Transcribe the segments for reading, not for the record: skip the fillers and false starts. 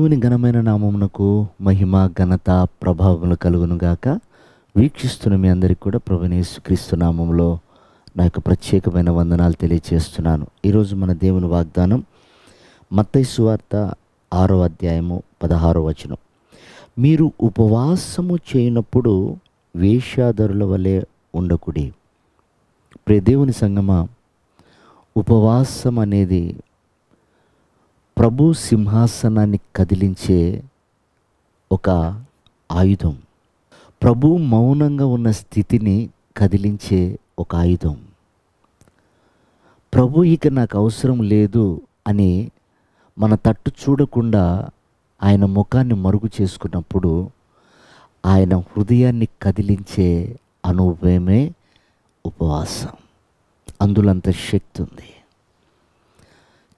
దేవుని ఘనమైన నామమునకు మహిమ ఘనత ప్రభావములు కలుగునుగాక. వీక్షిస్తున్న మీ అందరికీ కూడా ప్రభువైన యేసుక్రీస్తు నామములో నా యొక్క ప్రత్యేకమైన వందనాలు తెలియజేస్తున్నాను. ఈరోజు మన దేవుని వాగ్దానం మత్తయి సువార్త 6వ అధ్యాయము 16వ వచనం. మీరు ఉపవాసము చేయనప్పుడు వేశ్యాధరుల వలె ఉండకుడి. ప్రియ దేవుని సంగమా, ఉపవాసం అనేది ప్రభు సింహాసనాన్ని కదిలించే ఒక ఆయుధం. ప్రభు మౌనంగా ఉన్న స్థితిని కదిలించే ఒక ఆయుధం. ప్రభు ఇక నాకు అవసరం లేదు అని మన తట్టు చూడకుండా ఆయన ముఖాన్ని మరుగు చేసుకున్నప్పుడు ఆయన హృదయాన్ని కదిలించే అనుభవమే ఉపవాసం. అందులో అంత శక్తి ఉంది.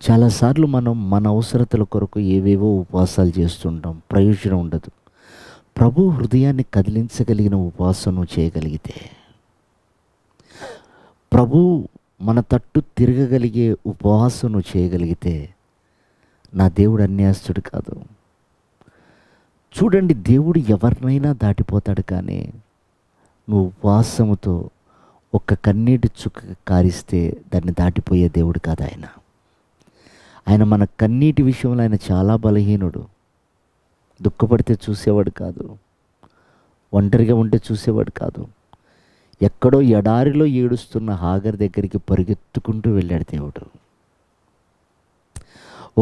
చాలాసార్లు మనం మన అవసరతల కొరకు ఏవేవో ఉపవాసాలు చేస్తుంటాం, ప్రయోజనం ఉండదు. ప్రభు హృదయాన్ని కదిలించగలిగిన ఉపవాసం చేయగలిగితే, ప్రభు మన తట్టు తిరగగలిగే ఉపవాసం చేయగలిగితే, నా దేవుడు అన్యాయస్తుడు కాదు. చూడండి, దేవుడు ఎవరినైనా దాటిపోతాడు, కానీ నువ్వు ఉపవాసముతో ఒక్క కన్నీటి చుక్క కారిస్తే దాన్ని దాటిపోయే దేవుడు కాదు ఆయన. ఆయన మన కన్నీటి విషయంలో ఆయన చాలా బలహీనుడు. దుఃఖపడితే చూసేవాడు కాదు, ఒంటరిగా ఉంటే చూసేవాడు కాదు. ఎక్కడో ఎడారిలో ఏడుస్తున్న హాగర్ దగ్గరికి పరిగెత్తుకుంటూ వెళ్ళాడు దేవుడు.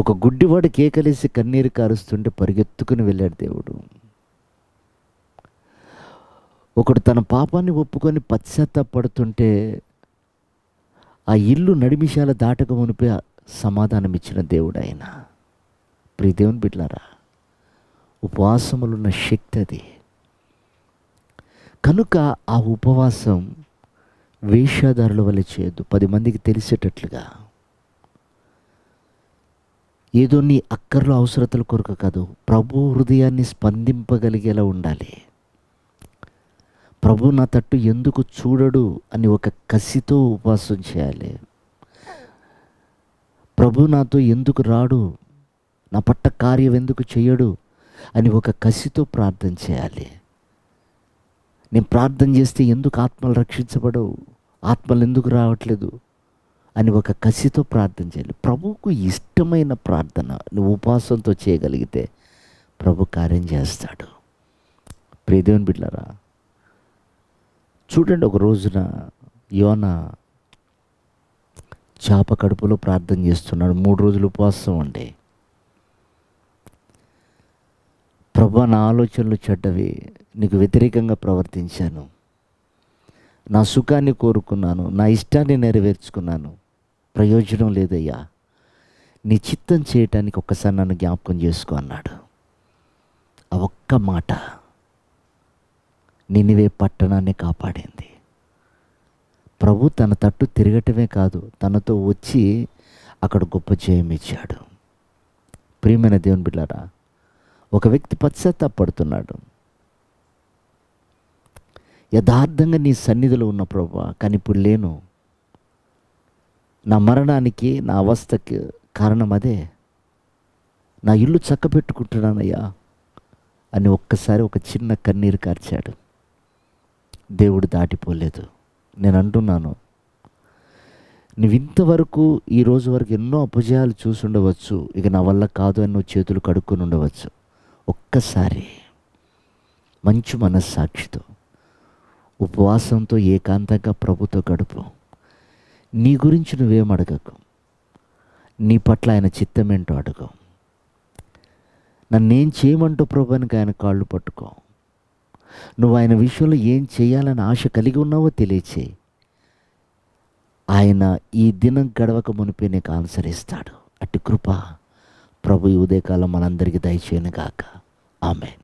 ఒక గుడ్డివాడు కేకలేసి కన్నీరు కారుస్తుంటే పరిగెత్తుకుని వెళ్ళాడు దేవుడు. ఒకడు తన పాపాన్ని ఒప్పుకొని పశ్చాత్తాపడుతుంటే ఆ ఇల్లు నడిమిషాల దాటక మునిపే సమాధానం ఇచ్చిన దేవుడు ఆయన. ప్రియ దేవుని బిడ్డలారా, ఉపవాసములున్న శక్తి అది. కనుక ఆ ఉపవాసం వేశ్యాదారుల వల్ల చేయొద్దు. 10 మందికి తెలిసేటట్లుగా, ఏదో నీ అక్కర్లో అవసరతల కొరకు కాదు, ప్రభు హృదయాన్ని స్పందింపగలిగేలా ఉండాలి. ప్రభు నా తట్టు ఎందుకు చూడడు అని ఒక కసితో ఉపవాసం చేయాలి. ప్రభు నాతో ఎందుకు రాడు, నా పట్ల కార్యం ఎందుకు చేయడు అని ఒక కసితో ప్రార్థన చేయాలి. నేను ప్రార్థన చేస్తే ఎందుకు ఆత్మలు రక్షించబడవు, ఆత్మలు ఎందుకు రావట్లేదు అని ఒక కసితో ప్రార్థన చేయాలి. ప్రభువుకు ఇష్టమైన ప్రార్థన నువ్వు ఉపవాసంతో చేయగలిగితే ప్రభు కార్యం చేస్తాడు. ప్రియ దేవుని బిడ్డలారా, చూడండి, ఒక రోజున యోనా చేప కడుపులో ప్రార్థన చేస్తున్నాడు. 3 రోజులు ఉపవాసం ఉండే. ప్రభు, నా ఆలోచనలు చెడ్డవి, నీకు వ్యతిరేకంగా ప్రవర్తించాను, నా సుఖాన్ని కోరుకున్నాను, నా ఇష్టాన్ని నెరవేర్చుకున్నాను, ప్రయోజనం లేదయ్యా, నీ చిత్తం చేయటానికి ఒక్కసారి నన్ను జ్ఞాపకం చేసుకో అన్నాడు. ఆ ఒక్క మాట నినివే పట్టణాన్ని కాపాడింది. ప్రభు తన తట్టు తిరగటమే కాదు, తనతో వచ్చి అక్కడ గొప్ప జయం ఇచ్చాడు. ప్రియమైన దేవుని బిడ్డలారా, ఒక వ్యక్తి పశ్చాత్తాపడుతున్నాడు. యథార్థంగా నీ సన్నిధిలో ఉన్న ప్రభువా, కానీ ఇప్పుడు లేను, నా మరణానికి, నా అవస్థకి కారణం అదే, నా ఇల్లు చక్కబెట్టుకుంటున్నానయ్యా అని ఒక్కసారి ఒక చిన్న కన్నీరు కార్చాడు. దేవుడు దాటిపోలేదు. నేను అంటున్నాను, నువ్వు ఇంతవరకు ఈ రోజు వరకు ఎన్నో అపజయాలు చూసి ఉండవచ్చు, ఇక నా వల్ల కాదు అని నువ్వు చేతులు కడుక్కొని ఉండవచ్చు. ఒక్కసారి మంచి మనస్సాక్షితో ఉపవాసంతో ఏకాంతంగా ప్రభుతో గడుపు. నీ గురించి నువ్వేం అడగకు, నీ పట్ల ఆయన చిత్తం ఏంటో అడుగు. నన్నేం చేయమంటూ ప్రభునికి ఆయన కాళ్ళు పట్టుకో. నువ్వు ఆయన విషయంలో ఏం చేయాలని ఆశ కలిగి ఉన్నావో తెలియచేయి. ఆయన ఈ దినం గడవక మునిపే నీకు ఆన్సర్ ఇస్తాడు. అట్టి కృప ప్రభు ఈ ఉదయకాలం మనందరికీ దయచేయను గాక. ఆమేన్.